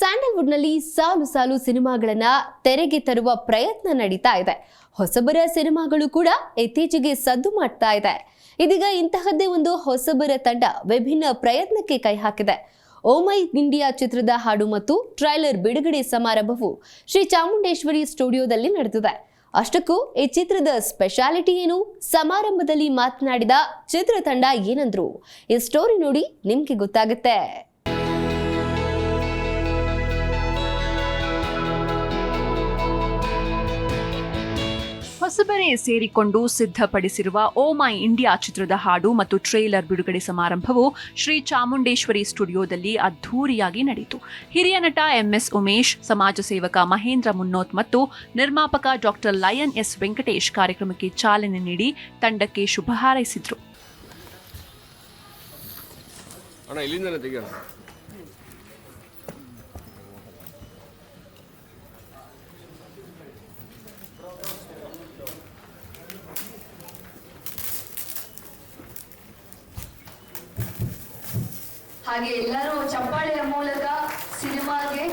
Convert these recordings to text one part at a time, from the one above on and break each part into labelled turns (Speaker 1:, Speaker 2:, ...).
Speaker 1: ಸ್ಯಾಂಡಲ್ವುಡ್ನಲ್ಲಿ ಸಾಲು ಸಾಲು ಸಿನಿಮಾಗಳನ್ನ ತೆರೆಗೆ ತರುವ ಪ್ರಯತ್ನ ನಡೀತಾ ಇದೆ. ಹೊಸಬರ ಸಿನಿಮಾಗಳು ಕೂಡ ಇತ್ತೀಚೆಗೆ ಸದ್ದು ಮಾಡ್ತಾ ಇದೆ. ಇದೀಗ ಇಂತಹದ್ದೇ ಒಂದು ಹೊಸಬರ ತಂಡ ವಿಭಿನ್ನ ಪ್ರಯತ್ನಕ್ಕೆ ಕೈ ಹಾಕಿದೆ. ಓ ಮೈ ಇಂಡಿಯಾ ಚಿತ್ರದ ಹಾಡು ಮತ್ತು ಟ್ರೈಲರ್ ಬಿಡುಗಡೆ ಸಮಾರಂಭವು ಶ್ರೀ ಚಾಮುಂಡೇಶ್ವರಿ ಸ್ಟುಡಿಯೋದಲ್ಲಿ ನಡೆದಿದೆ. ಅಷ್ಟಕ್ಕೂ ಈ ಚಿತ್ರದ ಸ್ಪೆಷಾಲಿಟಿ ಏನು? ಸಮಾರಂಭದಲ್ಲಿ ಮಾತನಾಡಿದ ಚಿತ್ರತಂಡ ಏನಂದ್ರು? ಈ ಸ್ಟೋರಿ ನೋಡಿ ನಿಮ್ಗೆ ಗೊತ್ತಾಗುತ್ತೆ.
Speaker 2: ಹೊಸಬರೇ ಸೇರಿಕೊಂಡು ಸಿದ್ಧಪಡಿಸಿರುವ ಓ ಮೈ ಇಂಡಿಯಾ ಚಿತ್ರದ ಹಾಡು ಮತ್ತು ಟ್ರೇಲರ್ ಬಿಡುಗಡೆ ಸಮಾರಂಭವು ಶ್ರೀ ಚಾಮುಂಡೇಶ್ವರಿ ಸ್ಟುಡಿಯೋದಲ್ಲಿ ಅದ್ಧೂರಿಯಾಗಿ ನಡೆಯಿತು. ಹಿರಿಯ ನಟ ಎಂಎಸ್ ಉಮೇಶ್, ಸಮಾಜ ಸೇವಕ ಮಹೇಂದ್ರ ಮುನ್ನೋತ್ ಮತ್ತು ನಿರ್ಮಾಪಕ ಡಾಕ್ಟರ್ ಲಯನ್ ಎಸ್ ವೆಂಕಟೇಶ್ ಕಾರ್ಯಕ್ರಮಕ್ಕೆ ಚಾಲನೆ ನೀಡಿ ತಂಡಕ್ಕೆ ಶುಭ ಹಾರೈಸಿದ್ರು.
Speaker 3: ಹಾಗೆ ಎಲ್ಲರೂ ಚಪ್ಪಾಳೆಯ ಮೂಲಕ ಸಿನಿಮಾಗೆ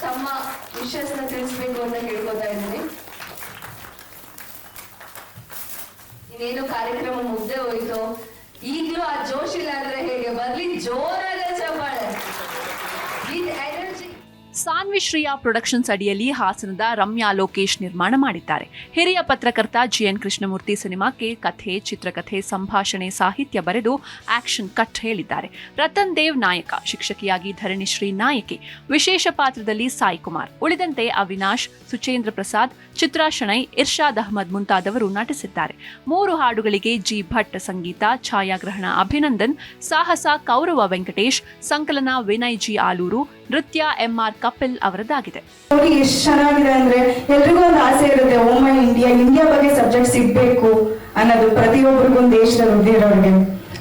Speaker 3: ತಮ್ಮ ವಿಶ್ವಾಸನ ತಿಳಿಸ್ಬೇಕು ಅಂತ ಕೇಳ್ಕೊತಾ ಇದ್ದೀನಿ. ಇನ್ನೇನು ಕಾರ್ಯಕ್ರಮ ಮುಗ್ದೆ ಹೋಯ್ತು, ಈಗಲೂ ಆ ಜೋಶ್ ಇಲ್ಲ ಅಂದ್ರೆ ಹೇಗೆ? ಬರ್ಲಿ ಜೋರಾದ ಚಪ್ಪಾಳೆ.
Speaker 2: ಸಾನ್ವಿ ಶ್ರೀಯಾ ಪ್ರೊಡಕ್ಷನ್ಸ್ ಅಡಿಯಲ್ಲಿ ಹಾಸನದ ರಮ್ಯಾ ಲೋಕೇಶ್ ನಿರ್ಮಾಣ ಮಾಡಿದ್ದಾರೆ. ಹಿರಿಯ ಪತ್ರಕರ್ತ ಜಿಎನ್ ಕೃಷ್ಣಮೂರ್ತಿ ಸಿನಿಮಾಕ್ಕೆ ಕಥೆ, ಚಿತ್ರಕಥೆ, ಸಂಭಾಷಣೆ, ಸಾಹಿತ್ಯ ಬರೆದು ಆಕ್ಷನ್ ಕಟ್ ಹೇಳಿದ್ದಾರೆ. ರತನ್ ದೇವ್ ನಾಯಕ, ಶಿಕ್ಷಕಿಯಾಗಿ ಧರಣಿಶ್ರೀ ನಾಯಕಿ, ವಿಶೇಷ ಪಾತ್ರದಲ್ಲಿ ಸಾಯಿ ಕುಮಾರ್. ಉಳಿದಂತೆ ಅವಿನಾಶ್, ಸುಚೇಂದ್ರ ಪ್ರಸಾದ್, ಚಿತ್ರಾ ಶಣೈ, ಇರ್ಷಾದ್ ಅಹಮದ್ ಮುಂತಾದವರು ನಟಿಸಿದ್ದಾರೆ. 3 ಹಾಡುಗಳಿಗೆ ಜಿ ಭಟ್ ಸಂಗೀತ, ಛಾಯಾಗ್ರಹಣ ಅಭಿನಂದನ್, ಸಾಹಸ ಕೌರವ ವೆಂಕಟೇಶ್, ಸಂಕಲನ ವಿನಯ್ ಜಿ ಆಲೂರು, ನೃತ್ಯ ಎಂಆರ್ ಕಪಿಲ್ ಅವರದಾಗಿದೆ.
Speaker 4: ಎಷ್ಟು ಚೆನ್ನಾಗಿದೆ ಅಂದ್ರೆ ಎಲ್ರಿಗೂ ಒಂದು ಆಸೆ ಇರುತ್ತೆ, ಓ ಮೈ ಇಂಡಿಯಾ ಬಗ್ಗೆ ಸಬ್ಜೆಕ್ಟ್ ಸಿಗ್ಬೇಕು ಅನ್ನೋದು ಪ್ರತಿಯೊಬ್ಬರಿಗೂ ದೇಶದ ಹೃದಯದವರಿಗೆ.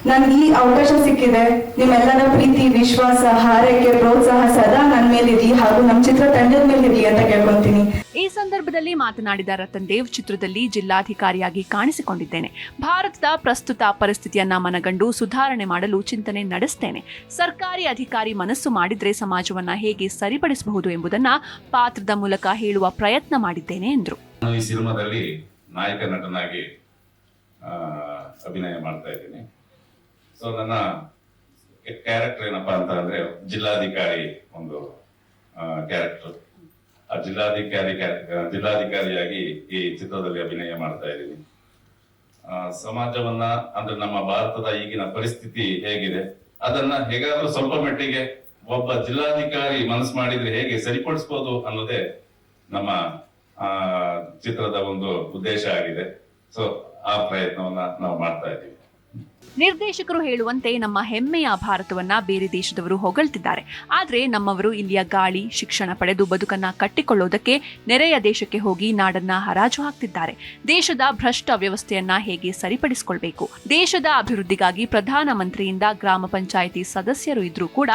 Speaker 4: ನನ್ಗೆ ಈ ಅವಕಾಶ ಸಿಕ್ಕಿದೆ. ನಿಮ್ಮೆಲ್ಲರ ಪ್ರೀತಿ, ವಿಶ್ವಾಸ, ಹಾರೈಕೆ, ಪ್ರೋತ್ಸಾಹ ಸದಾ ನನ್ನ ಮೇಲಿರಲಿ ಹಾಗೂ ನಮ್ಮ ಚಿತ್ರ ತಂಡದ ಮೇಲಿರಲಿ ಅಂತ ಕೇಳ್ಕೊಂತೀನಿ.
Speaker 2: ಈ ಸಂದರ್ಭದಲ್ಲಿ ಮಾತನಾಡಿದ ರತನ್ ದೇವ್, ಚಿತ್ರದಲ್ಲಿ ಜಿಲ್ಲಾಧಿಕಾರಿಯಾಗಿ ಕಾಣಿಸಿಕೊಂಡಿದ್ದೇನೆ. ಭಾರತದ ಪ್ರಸ್ತುತ ಪರಿಸ್ಥಿತಿಯನ್ನ ಮನಗಂಡು ಸುಧಾರಣೆ ಮಾಡಲು ಚಿಂತನೆ ನಡೆಸ್ತೇನೆ. ಸರ್ಕಾರಿ ಅಧಿಕಾರಿ ಮನಸ್ಸು ಮಾಡಿದ್ರೆ ಸಮಾಜವನ್ನ ಹೇಗೆ ಸರಿಪಡಿಸಬಹುದು ಎಂಬುದನ್ನ ಪಾತ್ರದ ಮೂಲಕ ಹೇಳುವ ಪ್ರಯತ್ನ ಮಾಡಿದ್ದೇನೆ ಎಂದರು.
Speaker 5: ಈ ಸಿನಿಮಾದಲ್ಲಿ ನಾಯಕ ನಟನಾಗಿ ಅಭಿನಯ ಮಾಡ್ತಾ ಇದ್ದೀನಿ. ಸೊ ನನ್ನ ಕ್ಯಾರೆಕ್ಟರ್ ಏನಪ್ಪಾ ಅಂತ ಅಂದ್ರೆ ಜಿಲ್ಲಾಧಿಕಾರಿ ಒಂದು ಕ್ಯಾರೆಕ್ಟರ್. ಆ ಜಿಲ್ಲಾಧಿಕಾರಿಯಾಗಿ ಈ ಚಿತ್ರದಲ್ಲಿ ಅಭಿನಯ ಮಾಡ್ತಾ ಇದ್ದೀನಿ. ಸಮಾಜವನ್ನ ಅಂದ್ರೆ ನಮ್ಮ ಭಾರತದ ಈಗಿನ ಪರಿಸ್ಥಿತಿ ಹೇಗಿದೆ ಅದನ್ನ ಹೇಗಾದ್ರೂ ಸ್ವಲ್ಪ ಮಟ್ಟಿಗೆ ಒಬ್ಬ ಜಿಲ್ಲಾಧಿಕಾರಿ ಮನಸ್ಸು ಮಾಡಿದ್ರೆ ಹೇಗೆ ಸರಿಪಡಿಸಬಹುದು ಅನ್ನೋದೇ ನಮ್ಮ ಚಿತ್ರದ ಒಂದು ಉದ್ದೇಶ ಆಗಿದೆ. ಸೊ ಆ ಪ್ರಯತ್ನವನ್ನ ನಾವು ಮಾಡ್ತಾ ಇದ್ದೀವಿ.
Speaker 2: ನಿರ್ದೇಶಕರು ಹೇಳುವಂತೆ ನಮ್ಮ ಹೆಮ್ಮೆಯ ಭಾರತವನ್ನ ಬೇರೆ ದೇಶದವರು ಹೊಗಳ್ತಿದ್ದಾರೆ. ಆದ್ರೆ ನಮ್ಮವರು ಇಲ್ಲಿಯ ಗಾಳಿ, ಶಿಕ್ಷಣ ಪಡೆದು ಬದುಕನ್ನ ಕಟ್ಟಿಕೊಳ್ಳೋದಕ್ಕೆ ನೆರೆಯ ದೇಶಕ್ಕೆ ಹೋಗಿ ನಾಡನ್ನ ಹರಾಜು ಹಾಕ್ತಿದ್ದಾರೆ. ದೇಶದ ಭ್ರಷ್ಟ ವ್ಯವಸ್ಥೆಯನ್ನ ಹೇಗೆ ಸರಿಪಡಿಸಿಕೊಳ್ಬೇಕು? ದೇಶದ ಅಭಿವೃದ್ಧಿಗಾಗಿ ಪ್ರಧಾನಮಂತ್ರಿಯಿಂದ ಗ್ರಾಮ ಪಂಚಾಯಿತಿ ಸದಸ್ಯರು ಇದ್ರೂ ಕೂಡ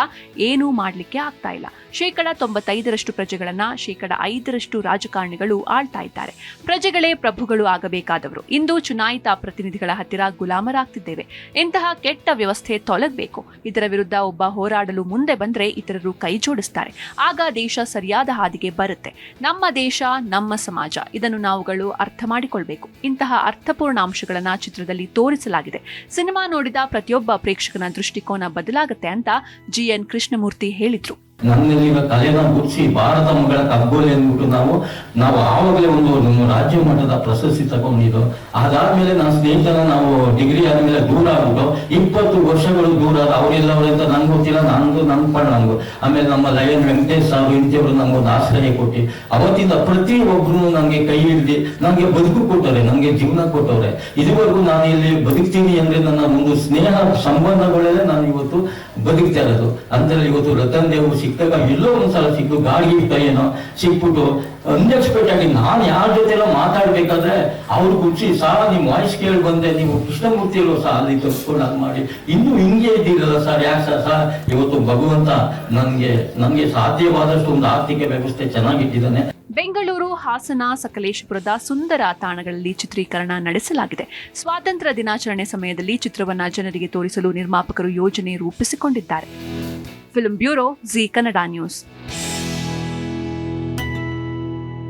Speaker 2: ಏನೂ ಮಾಡ್ಲಿಕ್ಕೆ ಆಗ್ತಾ ಇಲ್ಲ. 95% ಪ್ರಜೆಗಳನ್ನ 5% ರಾಜಕಾರಣಿಗಳು ಆಳ್ತಾ ಇದ್ದಾರೆ. ಪ್ರಜೆಗಳೇ ಪ್ರಭುಗಳು ಆಗಬೇಕಾದವರು ಇಂದು ಚುನಾಯಿತ ಪ್ರತಿನಿಧಿಗಳ ಹತ್ತಿರ ಗುಲಾಮರಾಗ್ತಿದ್ದೇವೆ. ಇಂತಹ ಕೆಟ್ಟ ವ್ಯವಸ್ಥೆ ತೊಲಗಬೇಕು. ಇದರ ವಿರುದ್ಧ ಒಬ್ಬ ಹೋರಾಡಲು ಮುಂದೆ ಬಂದ್ರೆ ಇತರರು ಕೈ ಜೋಡಿಸ್ತಾರೆ. ಆಗ ದೇಶ ಸರಿಯಾದ ಹಾದಿಗೆ ಬರುತ್ತೆ. ನಮ್ಮ ದೇಶ, ನಮ್ಮ ಸಮಾಜ, ಇದನ್ನು ನಾವುಗಳು ಅರ್ಥ ಮಾಡಿಕೊಳ್ಬೇಕು. ಇಂತಹ ಅರ್ಥಪೂರ್ಣ ಅಂಶಗಳನ್ನ ಚಿತ್ರದಲ್ಲಿ ತೋರಿಸಲಾಗಿದೆ. ಸಿನಿಮಾ ನೋಡಿದ ಪ್ರತಿಯೊಬ್ಬ ಪ್ರೇಕ್ಷಕನ ದೃಷ್ಟಿಕೋನ ಬದಲಾಗುತ್ತೆ ಅಂತ ಜಿಎನ್ ಕೃಷ್ಣಮೂರ್ತಿ ಹೇಳಿದ್ರು.
Speaker 6: ನಮ್ಮಲ್ಲಿರುವ ಕಲೆನ ಮುಚ್ಚಿ ಭಾರತ ಮಗಳ ಕಗ್ಗೋಲೆ ಅಂದ್ಬಿಟ್ಟು ನಾವು ಆವಾಗಲೇ ಒಂದು ರಾಜ್ಯ ಮಟ್ಟದ ಪ್ರಶಸ್ತಿ ತಗೊಂಡಿದ್ದು. ಅದಾದ್ಮೇಲೆ ನನ್ನ ಸ್ನೇಹಿತರ ನಾವು ಡಿಗ್ರಿ ಆದ್ಮೇಲೆ ದೂರ ಆಗ್ಬಿಟ್ಟು 20 ವರ್ಷಗಳು ದೂರ. ಅವರೆಲ್ಲವರಿಂದ ನನ್ಗೆ ಗೊತ್ತಿಲ್ಲ, ನಂಗೆ ಆಮೇಲೆ ನಮ್ಮ ಲಯನ್ ವೆಂಕಟೇಶ್ ಅವರು ಇಂಥವ್ರು ನಮ್ಗೊಂದು ಆಶ್ರಯ ಕೊಟ್ಟು ಅವತ್ತಿಂದ ಪ್ರತಿಯೊಬ್ರು ನಂಗೆ ಕೈ ಹಿಡಿದು ನಂಗೆ ಬದುಕು ಕೊಟ್ಟವ್ರೆ, ನಂಗೆ ಜೀವನ ಕೊಟ್ಟವ್ರೆ. ಇದುವರೆಗೂ ನಾನು ಇಲ್ಲಿ ಬದುಕ್ತೀನಿ ಅಂದ್ರೆ ನನ್ನ ಒಂದು ಸ್ನೇಹ ಸಂಬಂಧಗಳಲ್ಲೇ ನಾನು ಇವತ್ತು ಬದುಕ್ತಾ ಇರೋದು. ಅಂತಲ್ಲಿ ಇವತ್ತು ರತನ್ ದೇವ್ ಸಿಕ್ಕಾಗ ಎಲ್ಲೋ ಒಂದ್ಸಲ ಸಿಕ್ಕು ಗಾಡಿ ಏನೋ ಸಿಕ್ಬಿಟ್ಟು ಅನ್ಎಕ್ಸ್ಪೆಕ್ಟ್ ಆಗಿ ನಾನು ಯಾರ ಜೊತೆ ಎಲ್ಲ ಮಾತಾಡ್ಬೇಕಾದ್ರೆ ಅವ್ರು ಖುಷಿ, ಸರ್ ನಿಮ್ ವಾಯ್ಸ್ ಕೇಳಿ ಬಂದೆ, ನೀವು ಕೃಷ್ಣಮೂರ್ತಿಯಲ್ಲೂ ಸಹ ಅಲ್ಲಿ ತಪ್ಪಿಕೊಂಡು ಅದು ಮಾಡಿ ಇನ್ನೂ ಹಿಂಗೆ ಇದ್ದೀರಲ್ಲ ಸರ್, ಯಾಕೆ ಸರ್? ಇವತ್ತು ಭಗವಂತ ನನ್ಗೆ ಸಾಧ್ಯವಾದಷ್ಟು ಒಂದು ಆರ್ಥಿಕ ವ್ಯವಸ್ಥೆ ಚೆನ್ನಾಗಿಟ್ಟಿದ್ದಾನೆ.
Speaker 2: ಬೆಂಗಳೂರು, ಹಾಸನ, ಸಕಲೇಶಪುರದ ಸುಂದರ ತಾಣಗಳಲ್ಲಿ ಚಿತ್ರೀಕರಣ ನಡೆಸಲಾಗಿದೆ. ಸ್ವಾತಂತ್ರ್ಯ ದಿನಾಚರಣೆ ಸಮಯದಲ್ಲಿ ಚಿತ್ರವನ್ನ ಜನರಿಗೆ ತೋರಿಸಲು ನಿರ್ಮಾಪಕರು ಯೋಜನೆ ರೂಪಿಸಿಕೊಂಡಿದ್ದಾರೆ. Film bureau, Zee Kannada news.